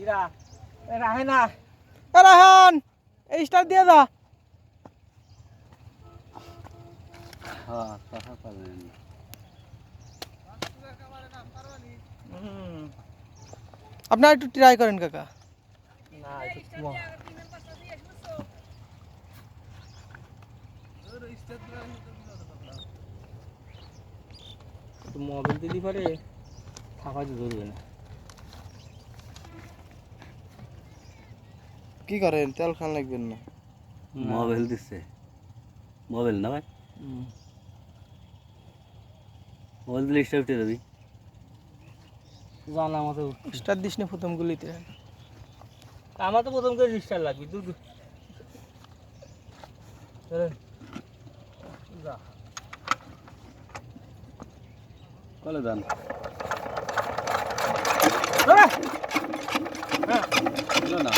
ইরা রাহে না রাহান এই স্টার দিয়ে দা। হ্যাঁ কথা পারবেন আপনারা একটু ট্রাই করেন কাকা। না একটু মোবাইল দিলি পরে থাকা ধরবে না। কি করেন তেল খান লাগবেন না। মোবাইল দিচ্ছে মোবাইল না ভাই মোবাইল দিলে স্টার উঠে যাবি জানা মতো স্টার দিস না প্রথম গুলিতে। আমার তো প্রথম করে রিস্টার লাগবে তুই যা কলে দান হ্যাঁ না